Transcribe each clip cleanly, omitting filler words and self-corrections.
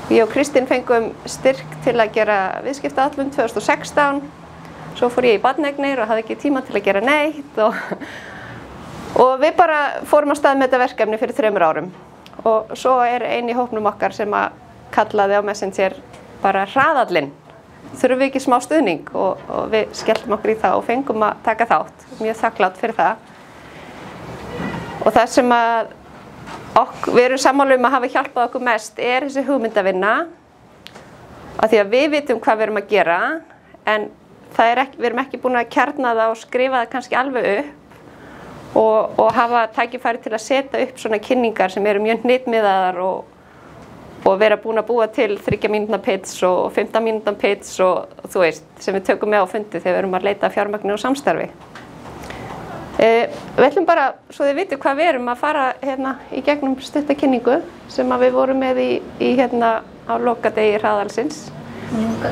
Ég og Kristín fengum styrk til að gera viðskiptaáætlun 2016. Svo fór ég í barneignir og hafði ekki tíma til að gera neitt og við bara fórum af stað með þetta verkefni fyrir 3 árum. Og svo ein í hópnum okkar sem að kallaði á Messenger bara hraðallinn. Þurfum við ekki smá stuðning og við skelltum okkur í það og fengum að taka þátt. Mjög þakklátt fyrir það. Og það sem að við erum sammála að hafa hjálpað okkur mest þessi hugmyndavinna. Af því að við vitum hvað við erum að gera en við erum ekki búin að kjarna það og skrifa það kannski alveg upp og hafa tækifæri til að setja upp svona kynningar sem eru mjög hnitmiðaðar og vera búin að búa til 3 mínútna pitch og 15 mínútna pitch og þú veist, sem við tökum með á fundi þegar við erum að leita fjármagni og samstarfi. Við ætlum bara, svo þið vitið hvað við erum að fara í gegnum stutta kynningu sem að við vorum með í á lokadegi hraðalsins.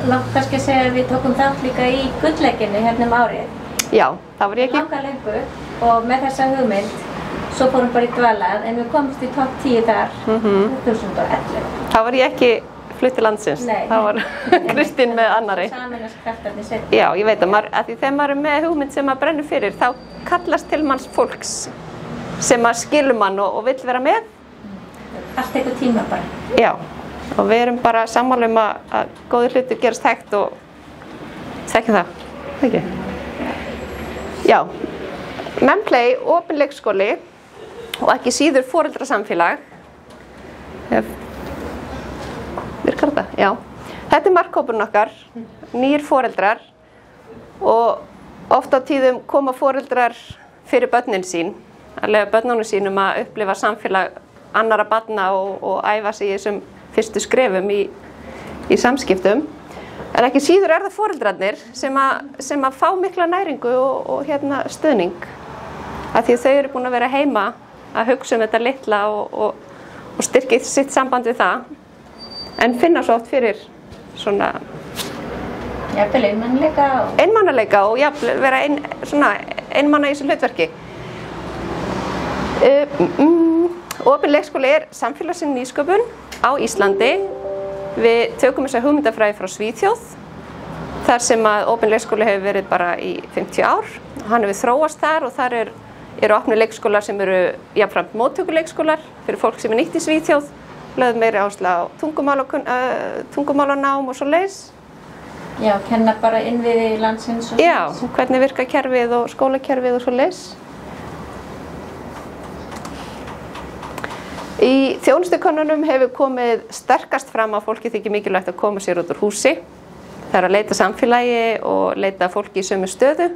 Langt kannski að segja að við tókum þátt líka í gullleikinu árið. Já, það var ég ekki. Langa lengur og með þessa hugmynd svo fórum bara í dvalað en við komumst í topp 10 þar 2011. Það var ég ekki flutt til landsins. Nei. Það var Kristín með annari. Sameinast kraftarnir setni. Já, ég veit að þegar maður er með hugmynd sem maður brennur fyrir þá kallast til manns fólks sem maður skilur mann og vill vera með. Allt tekur tíma bara. Já. Og við erum bara sammála að góðir hlutir gerast hægt og þekkjum það. Ekki? Já. Memplay, opin leikskóli og ekki síður foreldrasamfélag. Virkar þetta? Já. Þetta er markhópurinn okkar, nýir foreldrar og oft á tíðum koma foreldrar fyrir börnin sín, að leyfa börnunum sínum að upplifa samfélag annarra barna og æfa sig í þessum fyrstu skrefum í samskiptum. En ekki síður það foreldrarnir sem að fá mikla næringu og stuðning. Af því þau eru búin að vera heima að hugsa þetta litla og styrkja sitt samband við það. En finna svo oft fyrir svona jafnvel einmanaleika og jafnvel vera einmanna í þessu hlutverki. Opin leikskóli samfélagsins nýsköpun á Íslandi. Við tökum þessa hugmyndafræði frá Svíþjóð, þar sem að opin leikskóli hefur verið bara í 50 ár. Hann hefur þróast þar og þar eru opnir leikskólar sem eru jafnframt móttökuleikskólar fyrir fólk sem nýtt í Svíþjóð, lögð meiri áherslu á tungumálanám og svoleiðis. Já, kenna bara innviði landsins og svoleiðis. Já, hvernig virka kerfið og skólakerfið og svoleiðis. Í þjónustukönnunum hefur komið sterkast fram að fólki þykir mikilvægt að koma sér út úr húsi. Það er að leita samfélagi og leita fólki í sömu stöðu,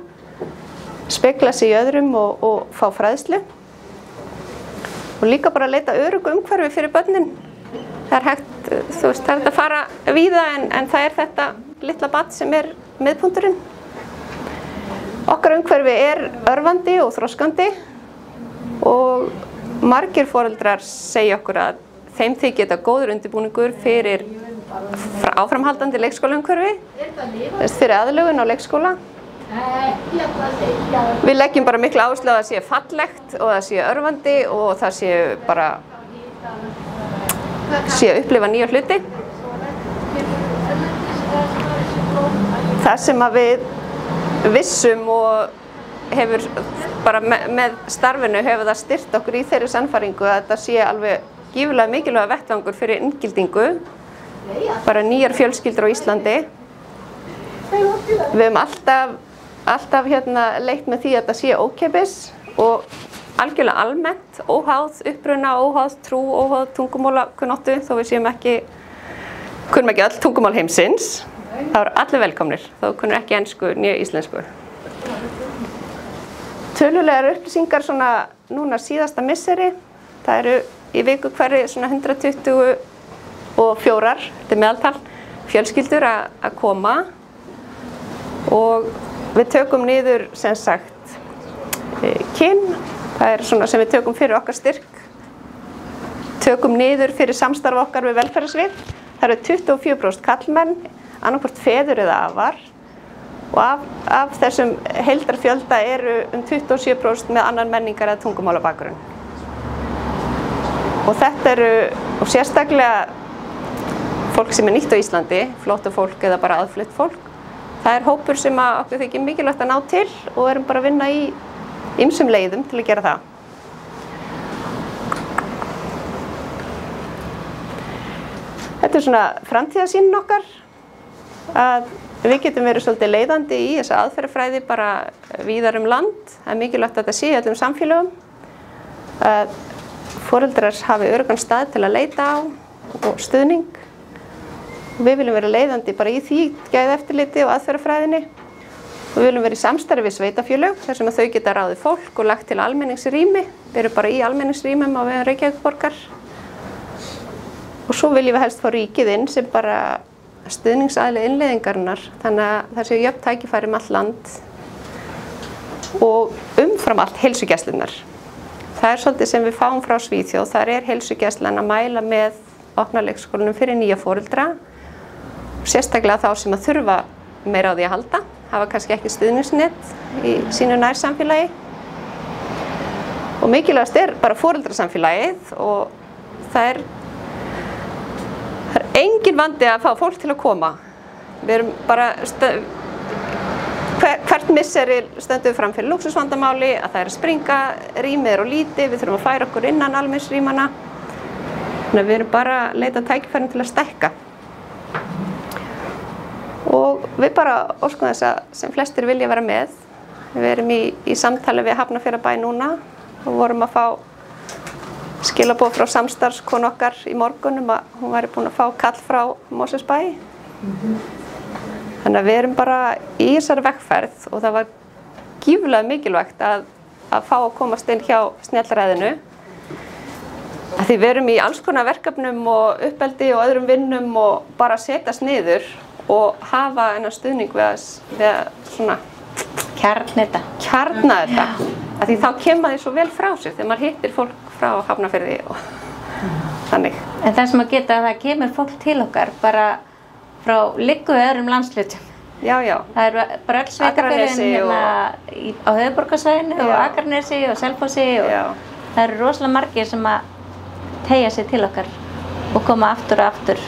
spegla sig í öðrum og fá fræðslu. Og líka bara að leita öruggu umhverfi fyrir börnin. Það er hægt, það er hægt að fara víða en það er þetta litla barn sem er miðpunkturinn. Okkar umhverfi er örvandi og þroskandi og margir foreldrar segja okkur að þeim þykir þetta góður undirbúningur fyrir áframhaldandi leikskólaumhverfi, fyrir aðlögun á leikskóla. Við leggjum bara mikla áherslu á að það sé fallegt og það sé örvandi og það sé að upplifa nýja hluti. Það sem að við vissum og hefur bara með starfinu hefur það styrkt okkur í þeirri sannfæringu að þetta sé alveg gífurlega mikilvæga vettvangur fyrir inngildingu, bara nýjar fjölskyldur á Íslandi. Við höfum alltaf leitt með því að þetta sé ókeypis og algjörlega almennt, óháð uppruna, óháð trú, óháð tungumálakunnáttu, þó við kunnum ekki öll tungumál heimsins. Það eru allir velkomnir, þó kunnum ekki ensku né íslensku. Tölulegar upplýsingar núna síðasta misseri, það eru í viku hverri 124, þetta er meðaltal, fjölskyldur að koma og við tökum niður sem sagt kyn, það er sem við tökum fyrir okkar styrk, tökum niður fyrir samstarf okkar við velferðarsvið, það eru 24% karlmenn, annaðhvort feður eða afar. Og af þessum heildarfjölda eru 27% með annan menningar eða tungumálabakgrunn. Og þetta eru sérstaklega fólk sem nýtt á Íslandi, flóttafólk eða bara aðflutt fólk. Það hópur sem okkur þykir mikilvægt að ná til og erum bara að vinna í ýmsum leiðum til að gera það. Þetta svona framtíðarsýnin okkar, að við getum verið svolítið leiðandi í þessa aðferðafræði bara víðar land. Það mikilvægt að þetta sé í öllum samfélögum, að foreldrar hafi öruggan stað til að leita á og stuðning. Við viljum vera leiðandi bara í því gæðaeftirliti og aðferðafræðinni. Og við viljum vera í samstarfi við sveitarfélög þar sem að þau geta ráðið fólk og lagt til almenningsrými. Við erum bara í almenningsrýmum á vegum Reykjavíkurborgar. Og svo viljum við helst fá ríkið inn sem bara stuðningsaðili innleiðingarinnar. Þannig að það séu jöfn tækifæri allt land og umfram allt heilsugæslurnar. Það svolítið sem við fáum frá Svíþjóð. Þar heilsugæslan að mæla með opna leikskólanum fyrir nýja foreldra. Sérstaklega þá sem að þurfa meira á því að halda, hafa kannski ekki stuðningsnet í sínu nærsamfélagi. Og mikilvægast bara foreldrasamfélagið og það er engin vandi að fá fólk til að koma. Við erum bara, hvert misseri stöndum við fram fyrir lúxusvandamáli, að það að springa, rýmið og lítið, við þurfum að færa okkur innan almenningsrýmanna. Þannig að við erum bara að leita tækifærum til að stækka. Og við bara óskum þess að sem flestir vilja vera með. Við erum í samtali við Hafnarfjarðarbæ núna og vorum að fá skilaboð frá samstarfskonu okkar í morgun að hún væri búin að fá kall frá Mosfellsbæ. Þannig að við erum bara í þessari vegferð og það var gífurlega mikilvægt að fá að komast inn hjá Snjallræðinu. Því við erum í alls konar verkefnum og uppeldi og öðrum vinnum og bara setjast niður og hafa enn stuðning við að svona kjarna þetta. Því þá kemur því svo vel frá sér þegar maður hittir fólk frá Hafnarfirði og þannig. En það sem að geta að það kemur fólk til okkar bara frá liggu öðrum landslutum. Já. Það bara öll sveitarfélögin hérna á höfuðborgarsvæðinu og Akranesi og Selfossi og það eru rosalega margir sem að teygja sig til okkar og koma aftur og aftur.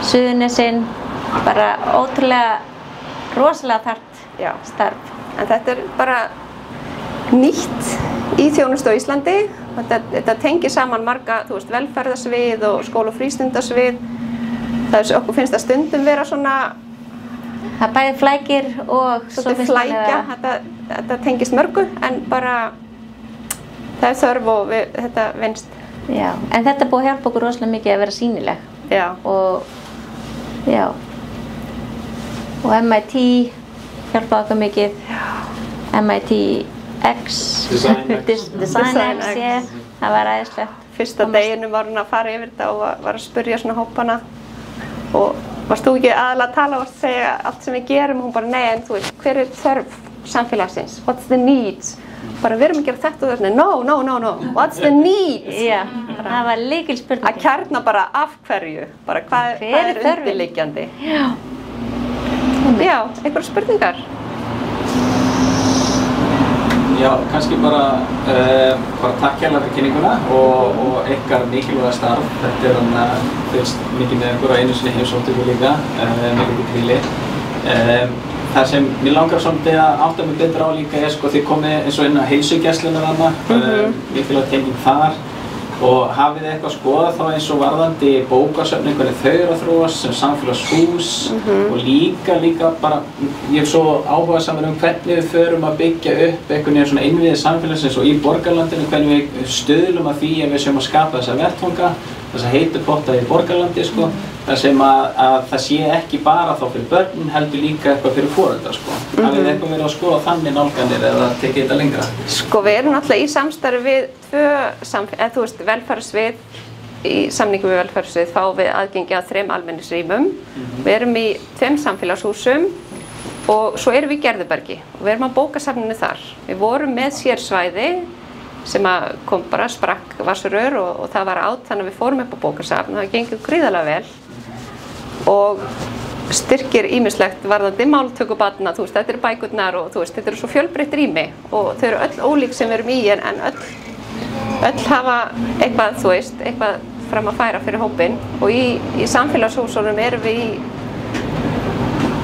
Suðurnesin, bara ótrúlega rosalega þarft starf. En þetta bara nýtt í þjónustu á Íslandi. Þetta tengir saman marga, velferðarsvið og skóla- og frístundasvið. Okkur finnst það stundum vera svona það bæði flækir og svo flækja. Þetta tengist mörgu en bara það þörf og þetta vinnst. Já, en þetta búið að hjálpa okkur rosalega mikið að vera sýnileg. Já. Og MIT hjálpaði okkur mikið. MIT X, Design X, það var æðislegt. Fyrsta deginum var hún að fara yfir þetta og var að spyrja svona hópana. Og varst þú ekki aðalega að tala og segja allt sem við gerum? Hún bara, nei, en þú veist, hver þörf samfélagsins? What's the needs? Bara við erum að gera þetta og þetta. No. What's the needs? Já, það var lykilspurning. Að kjarna bara af hverju. Bara hvað undirliggjandi. Já, einhverjar spurningar? Já, kannski bara takk hérlega fyrir kynninguna og ykkar mikilvæga starf. Þetta fylgst mikið með ykkur á einu sinni heimsóttu líka, mikið gríli. Það sem mér langar svolítið að átta mig betur á líka þið komið eins og inn á heilsugæsluna þarna, mikilvæg tenging þar. Og hafið þið eitthvað skoðað þá eins og varðandi bókasöfnin, hvernig þau eru að þróast sem samfélagshús og líka bara, ég svo áhugasamur hvernig við förum að byggja upp einhvern veginn svona innviði samfélagsins og í borgarlandinu, hvernig við stuðlum að því að við séum að skapa þessa vettvanga, þessa heitu potta í borgarlandi þar sem að það sé ekki bara þá fyrir börn, heldur líka eitthvað fyrir foreldra Hafið þið eitthvað verið að skoða þannig nálganir eða tekið þetta lengra? Við erum náttúrulega í samstarfi við velferðarsvið. Í samningu við velferðarsvið fáum við aðgengi að 3 almenningsrýmum. Við erum í 2 samfélagshúsum og svo erum við í Gerðubergi og við erum á bókasafninu þar. Við vorum með sérsvæði sem kom bara, sprakk vatnsrör og það var þannig að við fórum upp á bókasafn og það gengið gríðarlega vel og styrkir ýmislegt varðandi máltöku barna, þetta eru bækurnar og þetta eru svo fjölbreytt rými og þau eru öll ólík sem við erum í en öll hafa eitthvað, eitthvað fram að færa fyrir hópinn og í samfélagshúsunum erum við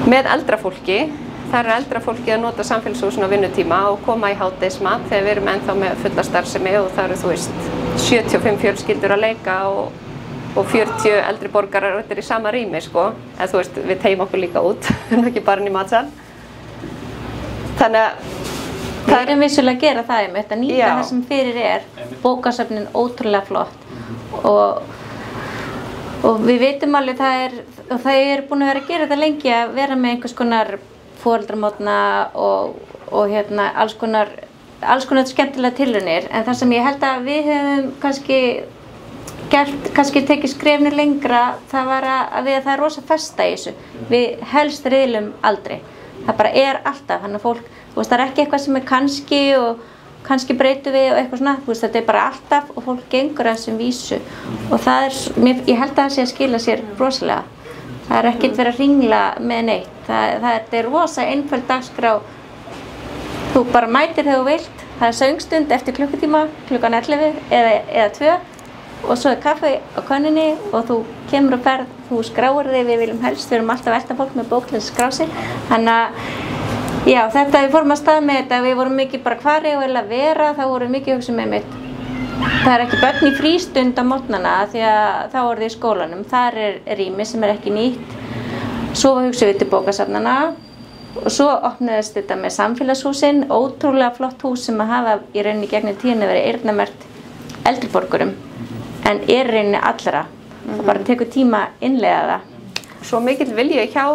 með eldra fólki. Þar eldra fólki að nota samfélagshúsin á vinnutíma og koma í hádegismat þegar við erum ennþá með fulla starfsemi og það eru, þú veist, 75 fjölskyldur að leika og 40 eldri borgarar í sama rými, sko. En þú veist, við tegjum okkur líka út, ekki bara inn í matsal. Þannig að við erum vissulega að gera það einmitt, að nýta það sem fyrir bókasöfnin ótrúlega flott og við vitum alveg það er búin að vera að gera þetta lengi að vera með einhvers konar foreldramótna og hérna alls konar skemmtilega tilraunir, en það sem ég held að við höfum kannski tekið skrefni lengra, það var að það er rosa festa í þessu. Við helst riðlum aldrei. Það bara alltaf, þannig að fólk, þú veist, það er ekki eitthvað sem er kannski og kannski breytum við og eitthvað svona, þú veist, þetta er bara alltaf og fólk gengur að þessum vísu og það ég held að það sé að skila sér rosalega. Það er ekkert verið að hringla með neitt. Það er rosa einföld dagskrá. Þú bara mætir þegar þú vilt. Það er söngstund eftir klukkutíma, klukkan 11 eða 2 og svo er kaffi á könnunni og þú kemur og ferð, þú skráir þig, við viljum helst, við erum alltaf að elta fólk með bók til að skrá sig. Þannig að, já, við fórum að stað með þetta, við vorum mikið bara hvar ég vil að vera, þá vorum mikið að hugsa með mitt. Það er ekki börn í frístund á morgnana því að þá er þið í skólanum. Þar er rými sem er ekki nýtt. Svo hugsaum við til bókasafnana og svo opnaðist þetta með samfélagshúsin, ótrúlega flott hús sem að hafa í rauninni gegnum tíðinni verið eyrnamerkt eldri borgurum, en er rauninni allra. Það bara tekur tíma að innleiða það. Svo mikill vilji hjá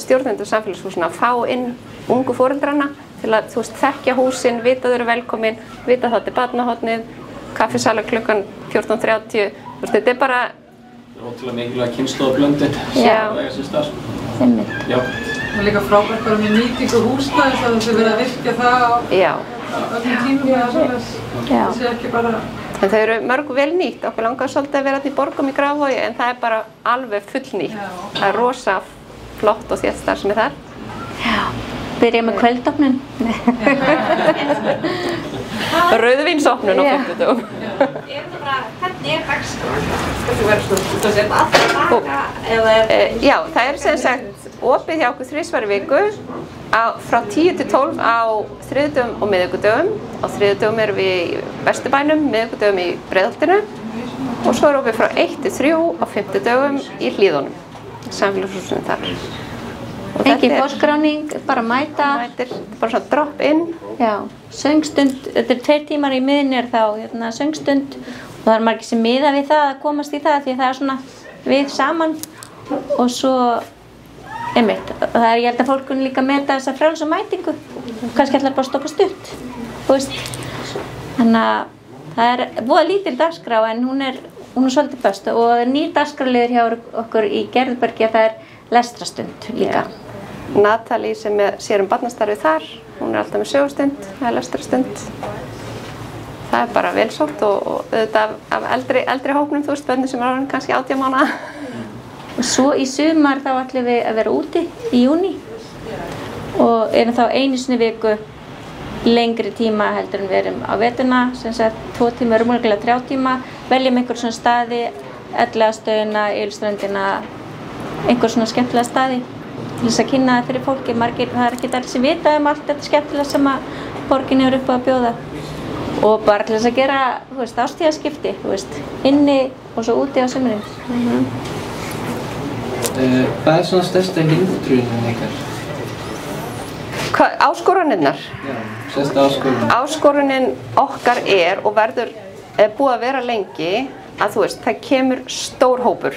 stjórnendur samfélagshúsina að fá inn ungu foreldrana til að, þú veist, þekkja húsin, vita þau eru velkomin, vita þetta er barnahotnið, kaffisala klukkan 14:30, þú veist, þetta er bara ótrúlega mikilvæg kynslóðablöndun sem eiga sér stað. Já. Það er líka frábært bara með nýtingu húsnæðis að þessi verið að virkja það á öllum tímum eða svoleiðis. Það sé ekki bara. En þau eru mörg vel nýtt. Okkur langar svolítið að vera í Borgum í Grafarvogi en það er bara alveg fullnýtt. Það er rosa flott og þétt starfsemi þar. Já. Byrja með kvöldofnun. Rauðvínsofnun á 50 dögum. Hvernig er dagskráin? Þú verður svona að setja alltaf daga eða Já, það er sem sagt opið hjá okkur 3 í viku frá 10 til 12 á þriðjudögum og miðvikudögum. Á þriðjudögum erum við í Vesturbænum, miðvikudögum í Breiðholtinu og svo er opið frá 1 til 3 á 50 dögum í Hlíðunum, samfélagshúsinu þar. Engin forskráning, bara mæta. Mætir, bara svona drop in. Já, söngstund, þetta er 2 tímar í miðnir þá, söngstund og það er margir sem miða við það að komast í það því það er svona við saman og svo einmitt, það er ég held að fólk líka meta þessa frjálsu mætingu, kannski ætlar bara að stoppa stutt, þú veist. Þannig að það er voða lítil dagskrá en hún er svolítið föst og nýr dagskráliður hjá okkur í Gerðubergi að það er lestrastund líka. Natalie sem sér barnastarfið þar, hún er alltaf með sögustund, það er lestrastund. Það er bara vel sótt og auðvitað af eldri hópnum, þú veist, börnum sem er kannski 18 mánaða. Og svo í sumar þá ætlum við að vera úti í júní og erum þá einu sinni viku lengri tíma heldur en við erum á veturna, sem sagt 2 tíma, rúmlega 3 tíma, veljum einhver svona staði, Elliðastöðina, Ylströndina, einhver svona skemmtilega staði til þess að kynna það fyrir fólki. Margir, það er ekki allir sem vita allt þetta skemmtilega sem að borgin er upp á að bjóða og bara til þess að gera, þú veist, ástíðaskipti, þú veist, inni og svo úti á sumrin. Hvað er svona stærsta hindrunin ykkar? Áskoranirnar? Já, stærsta áskorunin. Áskorunin okkar er og verður búið að vera lengi að þú veist, það kemur stór hópur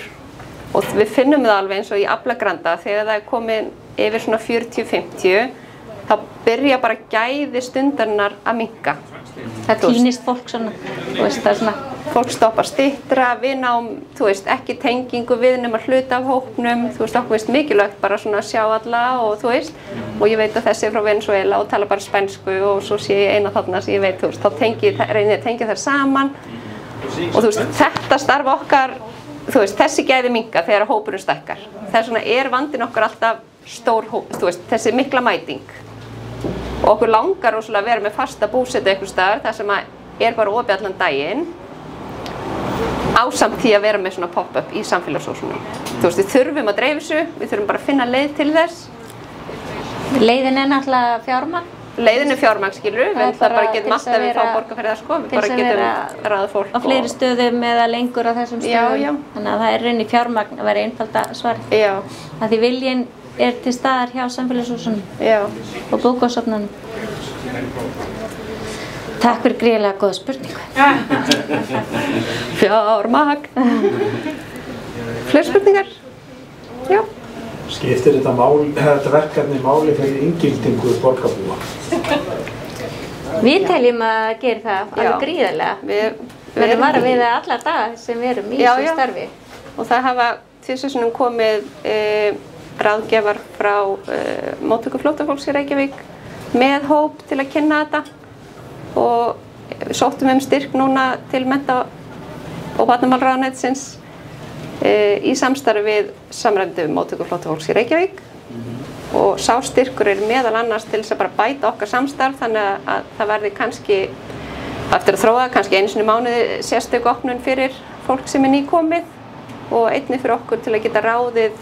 og við finnum það alveg eins og í Aflagranda þegar það er komin yfir svona 40-50 þá byrja bara gæði stundarinnar að minnka. Það týnist fólk svona, þú veist, það er svona. Fólk stoppar styttra, við náum, þú veist, ekki tengingu við nema hluta af hópnum, þú veist, okkur veist mikilvægt bara svona að sjá alla og þú veist, og ég veit að þessi er frá Venezuela og tala bara spænsku og svo sé ég eina þarna sem ég veit, þú veist, þá reynir ég að tengja þær saman og þú veist, þetta starf okkar, þú veist, þessi gæði minnka þegar hópurinn stækkar. Þess vegna er vandinn okkar alltaf stór hóp, þú veist, þessi mikla mæting. Og okkur langar rosalega að vera með fasta búsetu einhvers staðar þar sem er bara opið allan daginn ásamt því að vera með svona pop-up í samfélagshúsunum. Þú veist, við þurfum að dreifa þessu, við þurfum bara að finna leið til þess. Leiðin náttúrulega fjármagn. Leiðin fjármagn, skilur við bara getum alltaf við fá borga fyrir það, sko. Við bara getum ráða fólk. Á fleiri stöðum eða lengur á þessum stöðum. Þannig að það rauninni fjármagn að vera einfalda svarið. Já. Að því viljinn til staðar hjá samfélagshúsunum. Já. Og bókasafnunum. Takk fyrir gríðarlega góða spurningu. Fjármagn. Fleiri spurningar? Já. Skiptir þetta verkefni máli fyrir inngildingu borgarbúa? Við teljum að gera það alveg gríðarlega. Við erum vara við það alla daga sem við erum í þessu starfi. Og það hafa tvisvar komið ráðgjafar frá móttöku flóttafólks í Reykjavík með hóp til að kynna þetta og við sóttum styrk núna til mennta- og barnamálaráðuneytisins í samstarfi við samræmdu móttöku flóttafólks í Reykjavík og sá styrkur meðal annars til þess að bara bæta okkar samstarf þannig að það verði kannski eftir að þróa kannski einu sinni í mánuði sérstök opnun fyrir fólk sem nýkomið og einnig fyrir okkur til að geta ráðið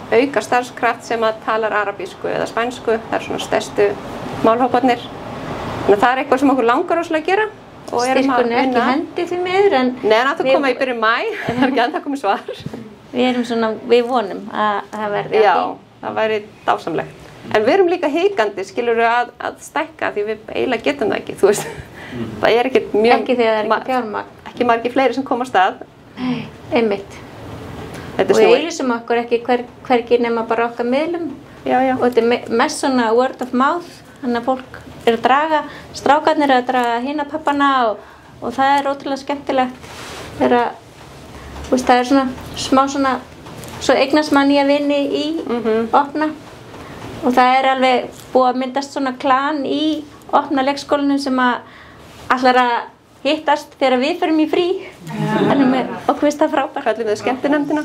auka starfskraft sem að talar arabísku eða spænsku, það svona stærstu málhóparnir. Þannig að það eitthvað sem okkur langar rosalega að gera. Styrkurinn ekki hendi því miður en... Nei, hann átti að koma í byrjun maí, það ekki ennþá komið svar. Við vonum að það verði að því. Já, það væri dásamlegt. En við erum líka hikandi, skilur við að stækka því við eiginlega getum það ekki, þú veist. Það ekkert mjög... Ekki þegar það ekki fjármagn. Ekki margir fleiri sem koma af stað. Nei, einmitt. Og við auglýsum okkur ekki hvergi nema bara okkar miðlum. Já. Og þetta mest svona word of mouth, þannig að fólk að draga, strákarnir að draga hina pappana og það ótrúlega skemmtilegt. Það svona smá svona, svo eignast mann í að vinni í opna. Og það alveg búið að myndast svona klan í opna leikskólanum sem að allar að hittast þegar við förum í frí. Þannig með okkur finnst það frábært. Kallum við skemmtinefndina.